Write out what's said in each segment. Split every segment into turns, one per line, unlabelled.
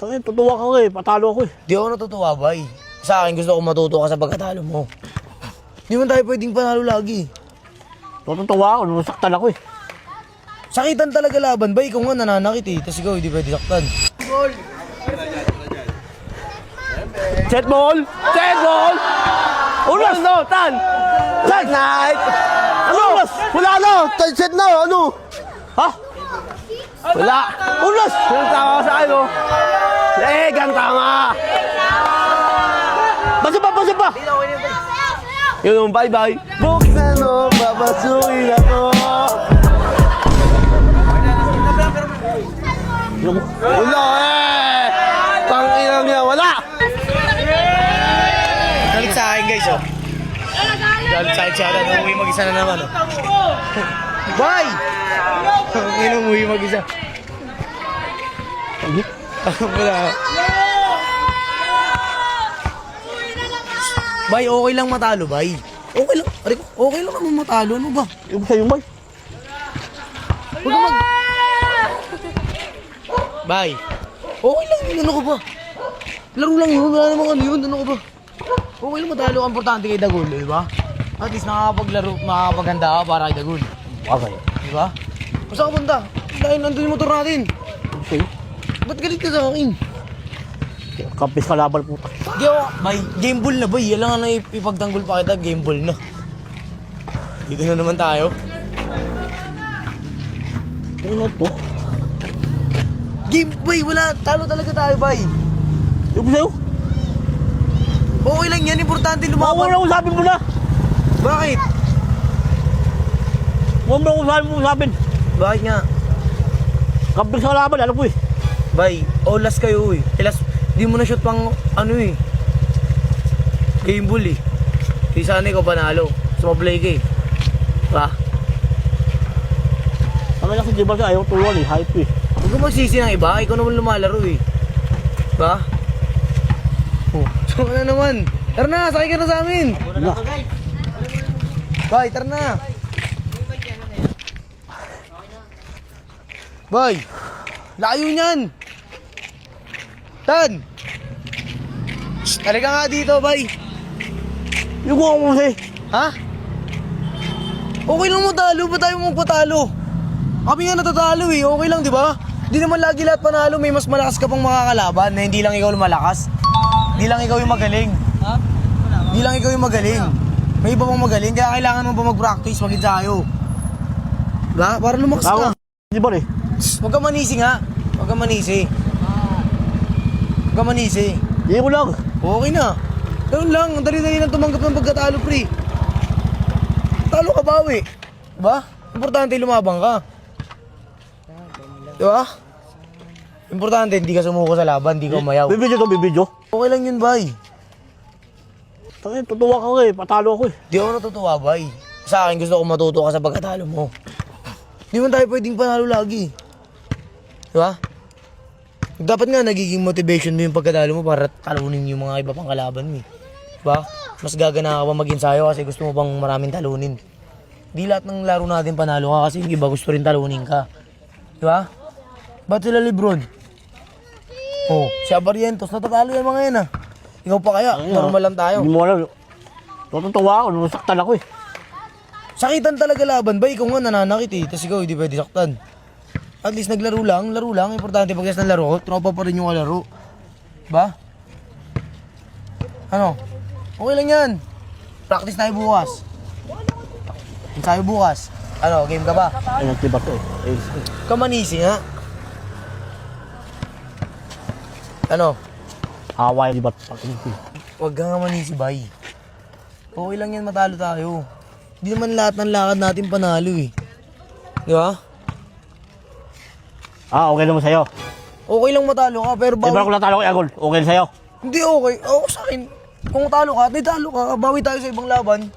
Tangin, tutuwa ka eh. Patalo ako eh.
Di ako natutuwa, bay. Sa akin, gusto ko matuto ka sa pagkatalo mo. Di man tayo pwedeng panalo lagi.
Tutuwa ako, nasaktan ako eh.
Sakitan talaga laban, bay. Ikaw nga nananakit eh. Tapos ikaw, hindi pwede saktan.
Set ball! Set ball! Ulas no, Tan! Tan!
Night!
Ano? Wala na! Set na! Ano? Ha? Wala! Ulas! Yung tama ka sa akin oh! Eh, ganta nga! Basa pa! Basa pa! Yun, bye-bye! Buksan mo, babasuin ako! Wala eh! Tanginang niya, wala!
Galit sa akin, guys, oh. Galit sa akin siya. Umuwi mag-isa na naman, oh. Bay! Ngayon umuwi mag-isa. Wala. Bay, okay lang matalo, bay. Okay lang. Aray ko, okay lang naman matalo. Ano ba?
Yung sa'yo, bay.
Huwag ka mag... Bay. Okay lang yun. Ano ka ba? Laro lang yun. Wala namang ano yun. Ano ka ba? Okay lang matalo. Ang importante kay Dagul, di ba? At least nakakapaglaro, makakapaghanda ka para kay Dagul.
Okay.
Di ba? Kung saan ka punta? Dahil nandun yung motor natin.
Sa'yo?
Ba't galit ka sa akin?
Kampis ka laban puta.
Di ako, bay, game ball na bay. Alam nga na ipagtanggol pa kita, game ball na. Dito na naman tayo.
Ano to?
Game, bay, wala. Talo talaga tayo, bay.
Yung sa'yo?
Okay lang yan, importante
Huwag
lumaban.
na usapin mo na!
Bakit?
Huwag na usapin.
Bakit nga?
Kampis ka laban, alam ko eh.
Bay, olas kayo eh. Ilas, di mo na shoot pang ano eh. Game ball eh. Di sana ikaw panalo. Sumablay ka eh. Ba?
Ano lang si Jibal sa ayaw tulungan eh, hype eh.
Huwag ka magsisi ng iba, ikaw naman lumalaro eh. Ba? Oh, so na naman. Tara na, sakay ka na sa amin.
Wala.
Bay, tara na. Bay, layo niyan. Tan! Shh, halika nga dito, bay.
Yung ko mo kasi.
Ha? Okay lang matalo, ba tayo magpatalo? Kami nga natatalo eh, okay lang di ba? Di naman lagi lahat panalo, may mas malakas ka pang makakalaban na hindi lang ikaw lumalakas. Di lang ikaw yung magaling. Ha? Di lang ikaw yung magaling. May iba pang magaling, kaya kailangan mo pa mag-practice, mag-ensayo. Diba? Para lumakas ka.
Jibal eh.
Shh, huwag ka manisi nga. Huwag ka manisi. Huwag ka manisi.
Hindi ko lang.
Okay na. Ganun lang, ang dali-dali lang tumanggap ng pagkatalo, pre. Talo ka bawi. Diba? Importante lumabang ka. Diba? Importante, hindi ka sumuko sa laban, hindi ka umayaw.
Bibidyo to, bibidyo.
Okay lang yun, bay.
Tangin, tutuwa ka eh. Patalo ako eh.
Di ako natutuwa, bay. Sa akin, gusto ko matuto ka sa pagkatalo mo. Di man tayo pwedeng panalo lagi. Diba? Dapat nga nagiging motivation mo yung pagkatalo mo para talunin yung mga iba pang kalaban mo. Diba? Mas gagana ka pa mag-ensayo kasi gusto mo pang maraming talunin. Di lahat ng laro natin panalo ka kasi yung iba gusto rin talunin ka. Diba? Ba't sila Lebron? Oh, si Abarientos, natatalo yung mga yan ah. Ikaw pa kaya, normal lang tayo.
Hindi mo alam. Tutuwa ako, nasaktan ako eh.
Sakitan talaga laban ba? Ikaw nga nananakit eh, tapos ikaw hindi pwede saktan. At least naglaro lang. Importante pag ng laro, tropa pa rin yung kalaro. Ba? Ano? Okay lang yan. Practice tayo bukas. Tayo bukas. Ano, game ka ba?
Ay, nagtiba to eh. Ay,
Kamanisi nga. Ano?
away, di ba?
Huwag ka nga manisi, bay. Okay lang yan, matalo tayo. Hindi naman lahat ng lakad natin panalo eh. Di ba?
Ah, okay naman sa'yo.
Okay lang matalo ka, pero
Di ba kung natalo kay Agol? Okay na sa'yo?
Hindi okay. Oo, sa akin. Kung talo ka, di talo ka. Bawi tayo sa ibang laban.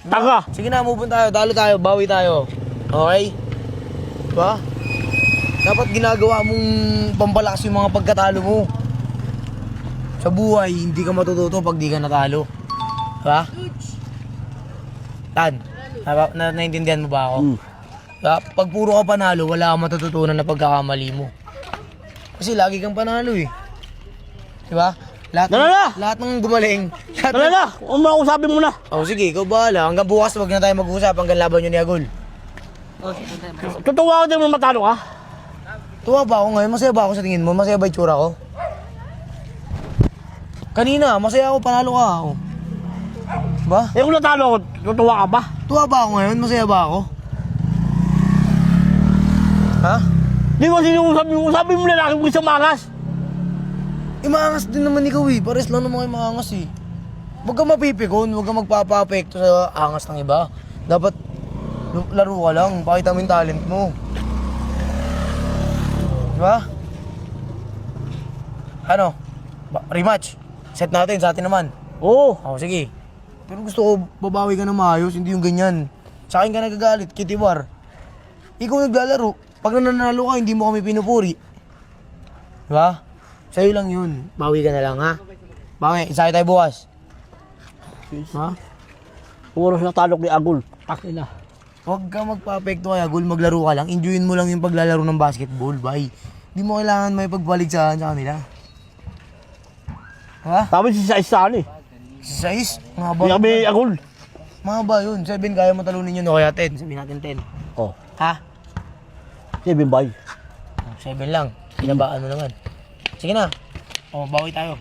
Tanga!
Sige na, move on tayo. Talo tayo, bawi tayo. Okay? Diba? Dapat ginagawa mong pampalakas yung mga pagkatalo mo. Sa buhay, hindi ka matututo pag di ka natalo. Diba? Tan, naintindihan mo ba ako? Diba? Pag puro ka panalo, wala kang matututunan na pagkakamali mo. Kasi lagi kang panalo eh. Diba? Lahat
Tara na!
lahat ng gumaling. Lahat
Tara na! Usapin mo na.
Oh, sige, ikaw bahala. Hanggang bukas wag na tayo mag-usap hanggang laban nyo ni Agol.
Tutuwa ko din mo matalo ka.
Tuwa ba ako ngayon? Masaya ba ako sa tingin mo? Masaya ba itsura ko? Kanina, masaya ako, panalo ka. Oh. Ba?
Eh kung natalo ako, tutuwa ka ba?
Tuwa ba ako ngayon? Masaya ba ako? Ha?
Di mo sabi mo lalaki mo isang mangas.
Imaangas din naman ikaw eh. Pares lang naman kayo maangas eh. Huwag kang mapipikon, huwag kang magpapa-apekto sa angas ng iba. Dapat laro ka lang, pakita mo yung talent mo. Diba? Ano? Rematch. Set natin, sa atin naman.
Oo.
Oh, sige. Pero gusto ko babawi ka ng maayos, hindi yung ganyan. Sa akin ka nagagalit, kitiwar. Ikaw naglalaro. Pag nananalo ka, hindi mo kami pinupuri. Diba? Sa'yo lang yun. Bawi ka na lang, ha? Bawi, isakay tayo bukas. Ha?
Oras na talok ni Agol. Takin na.
Huwag ka magpa-apekto kaya, Gul. Maglaro ka lang. Enjoyin mo lang yung paglalaro ng basketball. Bye. Hindi mo kailangan may pagbaligsahan sa kanila. Ha?
Tapos si Sais saan eh.
Sa 6?
Hindi
Mahaba.
kami Agol.
Mahaba yun. 7, kaya mo talunin yun. O kaya 10. Sabihin natin 10.
Oh.
Ha?
Si Bimbay.
7 lang. Pinabaan mo naman. Sige na. O, bawi tayo.